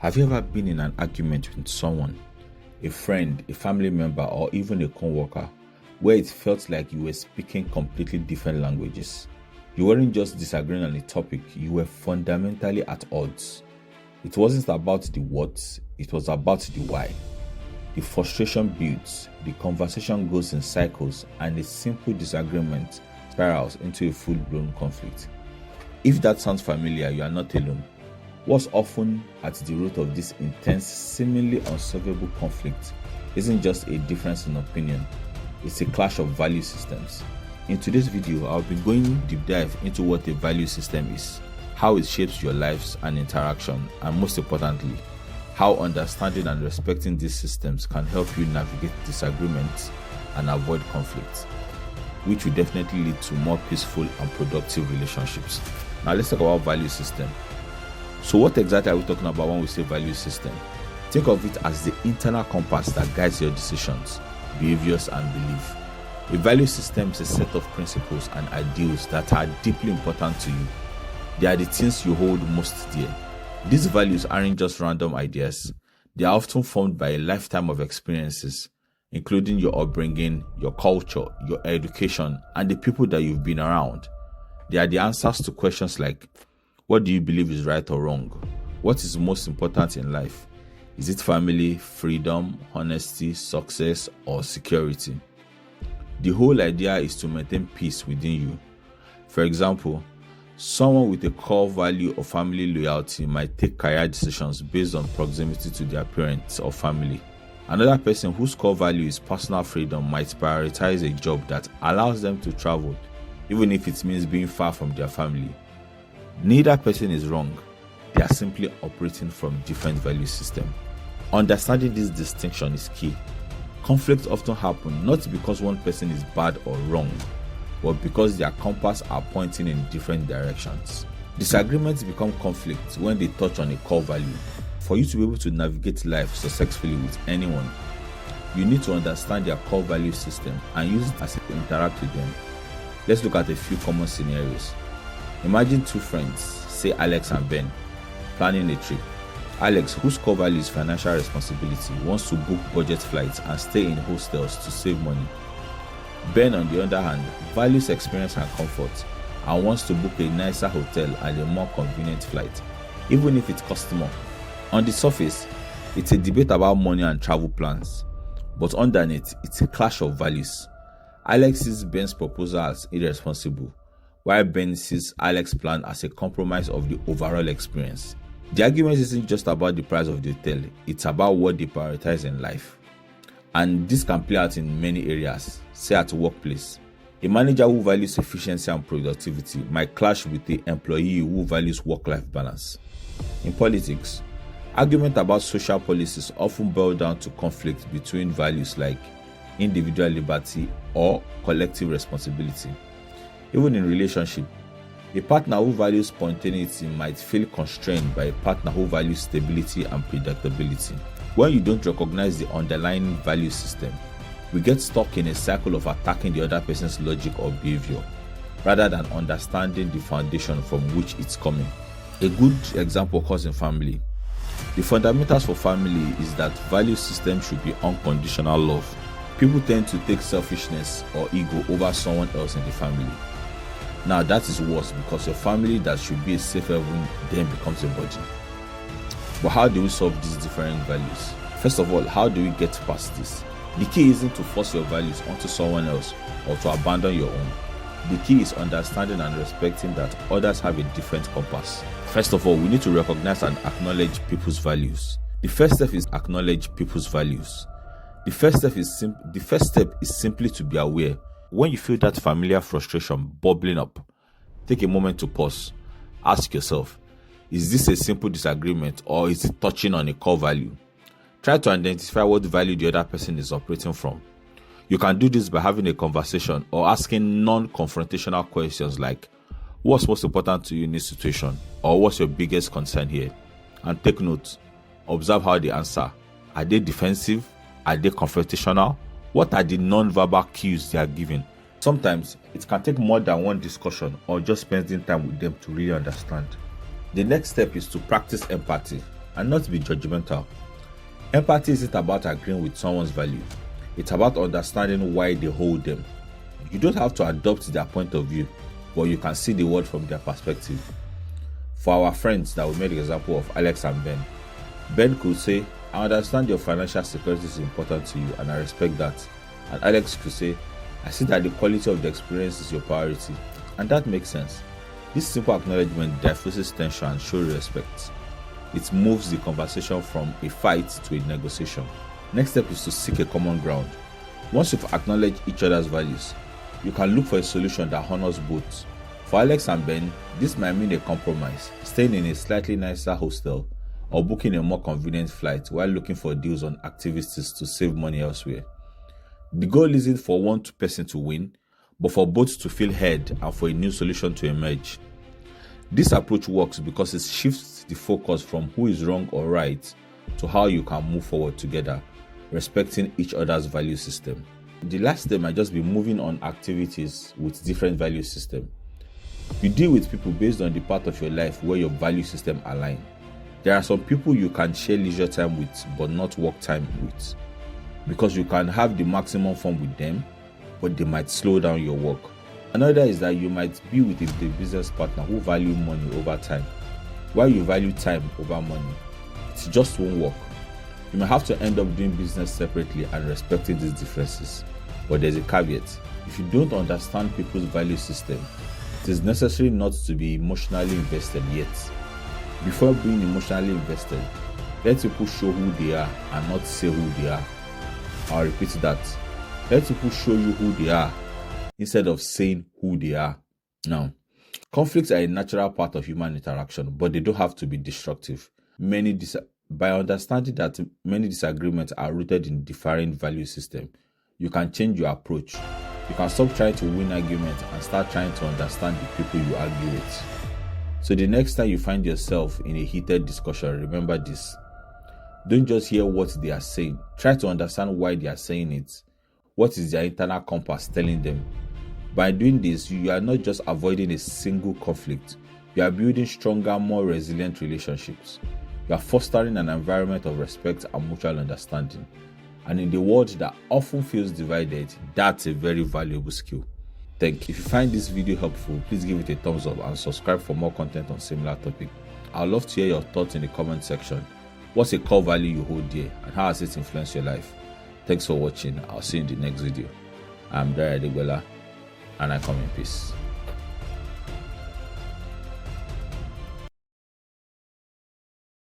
Have you ever been in an argument with someone, a friend, a family member, or even a co-worker, where it felt like you were speaking completely different languages? You weren't just disagreeing on a topic, you were fundamentally at odds. It wasn't about the what, it was about the why. The frustration builds, the conversation goes in cycles, and a simple disagreement spirals into a full-blown conflict. If that sounds familiar, you are not alone. What's often at the root of this intense, seemingly unsolvable conflict isn't just a difference in opinion, it's a clash of value systems. In today's video, I'll be going deep dive into what a value system is, how it shapes your lives and interaction, and most importantly, how understanding and respecting these systems can help you navigate disagreements and avoid conflicts, which will definitely lead to more peaceful and productive relationships. Now let's talk about value system. So what exactly are we talking about when we say value system? Think of it as the internal compass that guides your decisions, behaviors, and belief. A value system is a set of principles and ideals that are deeply important to you. They are the things you hold most dear. These values aren't just random ideas. They are often formed by a lifetime of experiences, including your upbringing, your culture, your education, and the people that you've been around. They are the answers to questions like, what do you believe is right or wrong? What is most important in life? Is it family, freedom, honesty, success, or security? The whole idea is to maintain peace within you. For example, someone with a core value of family loyalty might take career decisions based on proximity to their parents or family. Another person whose core value is personal freedom might prioritize a job that allows them to travel, even if it means being far from their family. Neither person is wrong. They are simply operating from different value systems. Understanding this distinction is key. Conflicts often happen not because one person is bad or wrong, but because their compass are pointing in different directions. Disagreements become conflicts when they touch on a core value. For you to be able to navigate life successfully with anyone, you need to understand their core value system and use it as you interact with them. Let's look at a few common scenarios. Imagine two friends, say Alex and Ben, planning a trip. Alex, whose core value is financial responsibility, wants to book budget flights and stay in hostels to save money. Ben, on the other hand, values experience and comfort and wants to book a nicer hotel and a more convenient flight, even if it costs more. On the surface, it's a debate about money and travel plans, but underneath, it's a clash of values. Alex sees Ben's proposal as irresponsible, while Ben sees Alex's plan as a compromise of the overall experience. The argument isn't just about the price of the hotel, it's about what they prioritize in life. And this can play out in many areas, say at a workplace. A manager who values efficiency and productivity might clash with the employee who values work-life balance. In politics, arguments about social policies often boil down to conflict between values like individual liberty or collective responsibility. Even in relationship, a partner who values spontaneity might feel constrained by a partner who values stability and predictability. When you don't recognize the underlying value system, we get stuck in a cycle of attacking the other person's logic or behavior, rather than understanding the foundation from which it's coming. A good example occurs in family. The fundamentals for family is that value system should be unconditional love. People tend to take selfishness or ego over someone else in the family. Now that is worse because your family that should be a safe haven then becomes a burden. But how do we solve these different values? First of all, how do we get past this? The key isn't to force your values onto someone else or to abandon your own. The key is understanding and respecting that others have a different compass. First of all, we need to recognize and acknowledge people's values. The first step is acknowledge people's values. The first step is simply to be aware. When you feel that familiar frustration bubbling up, take a moment to pause. Ask yourself, is this a simple disagreement or is it touching on a core value? Try to identify what value the other person is operating from. You can do this by having a conversation or asking non-confrontational questions like, what's most important to you in this situation? Or what's your biggest concern here? And take note. Observe how they answer. Are they defensive? Are they confrontational? What are the non-verbal cues they are giving? Sometimes it can take more than one discussion or just spending time with them to really understand. The next step is to practice empathy. and not be judgmental. Empathy isn't about agreeing with someone's value, it's about understanding why they hold them. You don't have to adopt their point of view, but you can see the world from their perspective. For our friends that we made the example of Alex and Ben, Ben could say, I understand your financial security is important to you and I respect that. And Alex could say, I see that the quality of the experience is your priority. And that makes sense. This simple acknowledgement diffuses tension and shows respect. It moves the conversation from a fight to a negotiation. Next step is to seek a common ground. Once you've acknowledged each other's values, you can look for a solution that honors both. For Alex and Ben, this might mean a compromise, staying in a slightly nicer hostel or booking a more convenient flight while looking for deals on activities to save money elsewhere. The goal isn't for one person to win, but for both to feel heard and for a new solution to emerge. This approach works because it shifts the focus from who is wrong or right to how you can move forward together, respecting each other's value system. The last step might just be moving on activities with different value system. You deal with people based on the part of your life where your value system align. There are some people you can share leisure time with but not work time with, because you can have the maximum fun with them, but they might slow down your work. Another is that you might be with a business partner who value money over time, while you value time over money. It just won't work. You may have to end up doing business separately and respecting these differences. But there's a caveat. If you don't understand people's value system, it is necessary not to be emotionally invested yet. Before being emotionally invested, let people show who they are and not say who they are. I'll repeat that. Let people show you who they are instead of saying who they are. Now, conflicts are a natural part of human interaction, but they don't have to be destructive. By understanding that many disagreements are rooted in differing value system, you can change your approach. You can stop trying to win arguments and start trying to understand the people you argue with. So the next time you find yourself in a heated discussion, remember this. Don't just hear what they are saying. Try to understand why they are saying it. What is their internal compass telling them? By doing this, you are not just avoiding a single conflict. You are building stronger, more resilient relationships. You are fostering an environment of respect and mutual understanding. And in the world that often feels divided, that's a very valuable skill. Thank you. If you find this video helpful, please give it a thumbs up and subscribe for more content on similar topic. I'd love to hear your thoughts in the comment section. What's a core value you hold dear and how has it influenced your life? Thanks for watching. I'll see you in the next video. I'm Dare Adegbela and I come in peace.